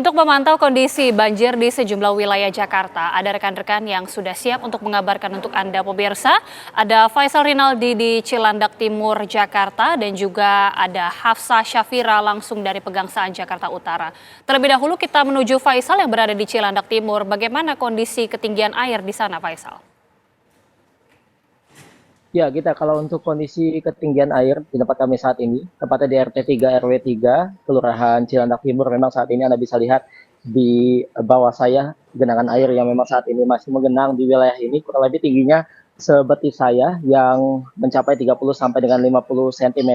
Untuk memantau kondisi banjir di sejumlah wilayah Jakarta, ada rekan-rekan yang sudah siap untuk mengabarkan untuk Anda pemirsa. Ada Faisal Rinaldi di Cilandak Timur, Jakarta, dan juga ada Hafsah Syafira langsung dari Pegangsaan Jakarta Utara. Terlebih dahulu kita menuju Faisal yang berada di Cilandak Timur. Bagaimana kondisi ketinggian air di sana, Faisal? Ya, kita kalau untuk kondisi ketinggian air di tempat kami saat ini, tepatnya di RT 3 RW 3, Kelurahan Cilandak Timur, memang saat ini Anda bisa lihat di bawah saya genangan air yang memang saat ini masih menggenang di wilayah ini, kurang lebih tingginya sebetis saya yang mencapai 30 sampai dengan 50 cm,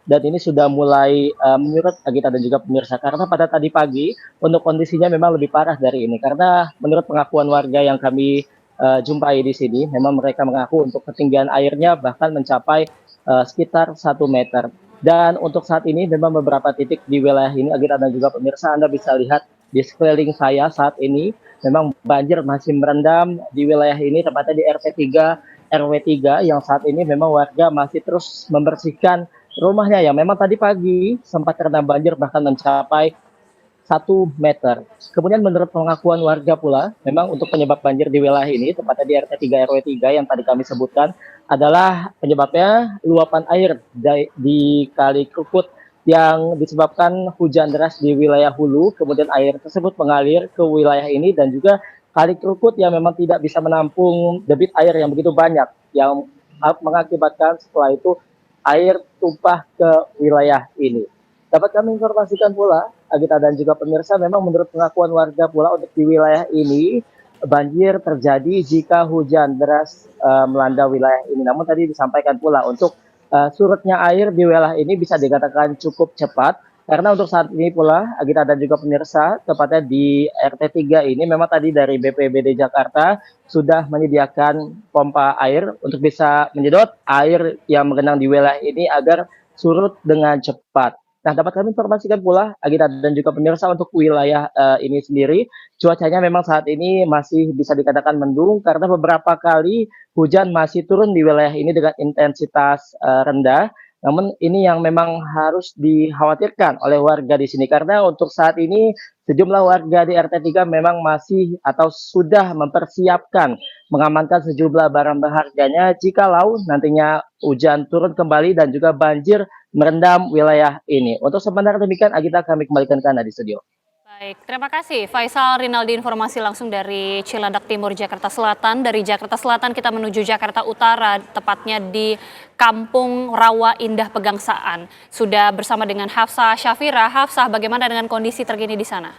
dan ini sudah mulai menyurut Agita dan juga pemirsa, karena pada tadi pagi untuk kondisinya memang lebih parah dari ini, karena menurut pengakuan warga yang kami jumpai di sini, memang mereka mengaku untuk ketinggian airnya bahkan mencapai sekitar 1 meter. Dan untuk saat ini memang beberapa titik di wilayah ini, Agita dan juga pemirsa, Anda bisa lihat di sekeliling saya saat ini, memang banjir masih merendam di wilayah ini, tepatnya di RT 3 RW 3, yang saat ini memang warga masih terus membersihkan rumahnya yang memang tadi pagi sempat terendam banjir bahkan mencapai 1 meter. Kemudian menurut pengakuan warga pula, memang untuk penyebab banjir di wilayah ini, tepatnya di RT 3 RW 3 yang tadi kami sebutkan, adalah penyebabnya luapan air di Kali Krukut yang disebabkan hujan deras di wilayah hulu, kemudian air tersebut mengalir ke wilayah ini, dan juga Kali Krukut yang memang tidak bisa menampung debit air yang begitu banyak, yang mengakibatkan setelah itu air tumpah ke wilayah ini. Dapat kami informasikan pula, Agita dan juga pemirsa, memang menurut pengakuan warga pula untuk di wilayah ini, banjir terjadi jika hujan deras melanda wilayah ini. Namun tadi disampaikan pula untuk surutnya air di wilayah ini bisa dikatakan cukup cepat, karena untuk saat ini pula, Agita dan juga pemirsa, tepatnya di RT 3 ini, memang tadi dari BPBD Jakarta sudah menyediakan pompa air untuk bisa menyedot air yang menggenang di wilayah ini agar surut dengan cepat. Nah, dapat kami informasikan pula, Agita dan juga pemirsa, untuk wilayah ini sendiri, cuacanya memang saat ini masih bisa dikatakan mendung karena beberapa kali hujan masih turun di wilayah ini dengan intensitas rendah. Namun ini yang memang harus dikhawatirkan oleh warga di sini, karena untuk saat ini sejumlah warga di RT 3 memang masih atau sudah mempersiapkan mengamankan sejumlah barang berharganya jikalau nantinya hujan turun kembali dan juga banjir merendam wilayah ini. Untuk sementara demikian, Agita, kami kembalikan ke Anda di studio. Baik, terima kasih Faisal Rinaldi, informasi langsung dari Cilandak Timur, Jakarta Selatan. Dari Jakarta Selatan kita menuju Jakarta Utara, tepatnya di Kampung Rawa Indah Pegangsaan. Sudah bersama dengan Hafsah Syafira. Hafsah, bagaimana dengan kondisi terkini di sana?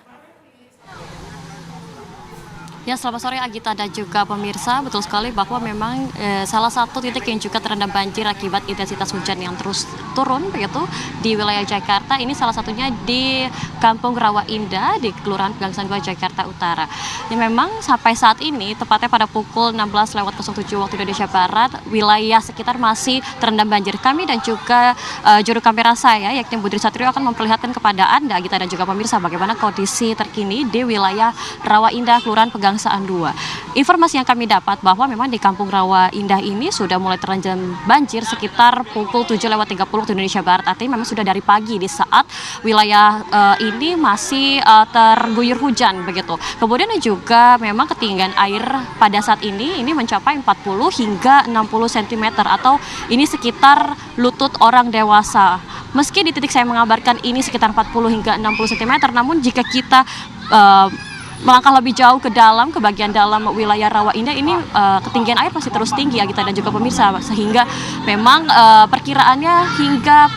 Ya, selamat sore Agita dan juga pemirsa. Betul sekali bahwa memang salah satu titik yang juga terendam banjir akibat intensitas hujan yang terus turun begitu di wilayah Jakarta. Ini salah satunya di Kampung Rawa Indah di Kelurahan Pegangsaan 2 Jakarta Utara. Ini memang sampai saat ini tepatnya pada pukul 16.07 waktu Indonesia Barat, wilayah sekitar masih terendam banjir. Kami dan juga juru kamera saya yakni Budri Satrio akan memperlihatkan kepada Anda Agita dan juga pemirsa bagaimana kondisi terkini di wilayah Rawa Indah Kelurahan Pegangsaan 2. Informasi yang kami dapat bahwa memang di Kampung Rawa Indah ini sudah mulai terendam banjir sekitar pukul 7.30 waktu Indonesia Barat. Artinya memang sudah dari pagi di saat wilayah ini masih terguyur hujan begitu. Kemudian juga memang ketinggian air pada saat ini mencapai 40 hingga 60 cm atau ini sekitar lutut orang dewasa. Meski di titik saya mengabarkan ini sekitar 40 hingga 60 cm, namun jika kita melangkah lebih jauh ke dalam, ke bagian dalam wilayah Rawa Indah ini ketinggian air masih terus tinggi ya kita dan juga pemirsa, sehingga memang perkiraannya hingga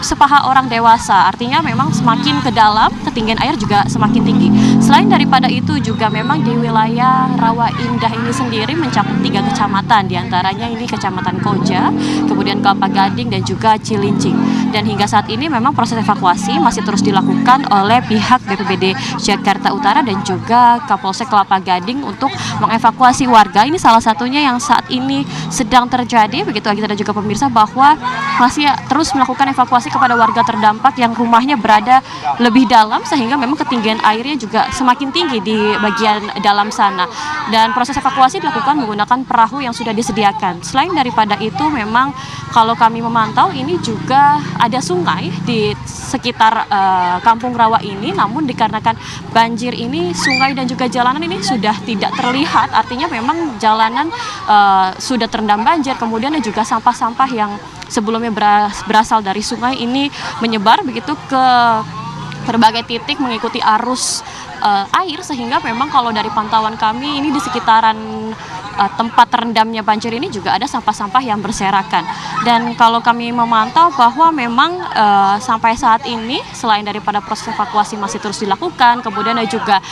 sepaha orang dewasa. Artinya memang semakin ke dalam ketinggian air juga semakin tinggi. Selain daripada itu juga memang di wilayah Rawa Indah ini sendiri mencakup 3 kecamatan, diantaranya ini Kecamatan Koja, kemudian Kelapa Gading dan juga Cilincing. Dan hingga saat ini memang proses evakuasi masih terus dilakukan oleh pihak BPBD Jakarta Utara dan juga juga Kapolsek Kelapa Gading untuk mengevakuasi warga. Ini salah satunya yang saat ini sedang terjadi, begitu Agita dan juga pemirsa, bahwa masih terus melakukan evakuasi kepada warga terdampak yang rumahnya berada lebih dalam, sehingga memang ketinggian airnya juga semakin tinggi di bagian dalam sana. Dan proses evakuasi dilakukan menggunakan perahu yang sudah disediakan. Selain daripada itu, memang kalau kami memantau ini juga ada sungai di sekitar Kampung Rawa ini, namun dikarenakan banjir ini sungai dan juga jalanan ini sudah tidak terlihat, artinya memang jalanan sudah terendam banjir, kemudian juga sampah-sampah yang sebelumnya berasal dari sungai ini menyebar begitu ke berbagai titik mengikuti arus air, sehingga memang kalau dari pantauan kami ini di sekitaran tempat terendamnya banjir ini juga ada sampah-sampah yang berserakan. Dan kalau kami memantau bahwa memang sampai saat ini selain daripada proses evakuasi masih terus dilakukan, kemudian juga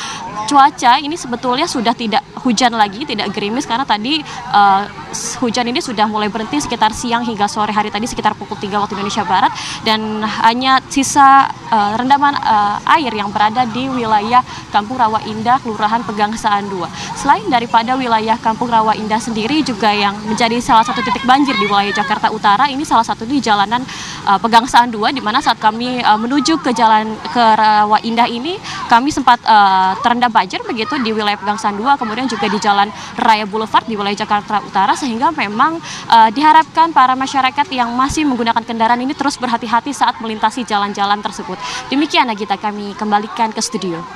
cuaca ini sebetulnya sudah tidak hujan lagi, tidak gerimis, karena tadi hujan ini sudah mulai berhenti sekitar siang hingga sore hari tadi sekitar pukul 3 waktu Indonesia Barat, dan hanya sisa rendaman air yang berada di wilayah Kampung Rawa Indah, Kelurahan Pegangsaan 2. Selain daripada wilayah Kampung Rawa Indah sendiri juga yang menjadi salah satu titik banjir di wilayah Jakarta Utara, ini salah satu di jalanan Pegangsaan 2, di mana saat kami menuju ke jalan ke Rawa Indah ini kami sempat terendam banjir begitu di wilayah Pegangsaan 2, kemudian juga di Jalan Raya Boulevard di wilayah Jakarta Utara, sehingga memang diharapkan para masyarakat yang masih menggunakan kendaraan ini terus berhati-hati saat melintasi jalan-jalan tersebut. Demikian Agita, kami kembalikan ke studio.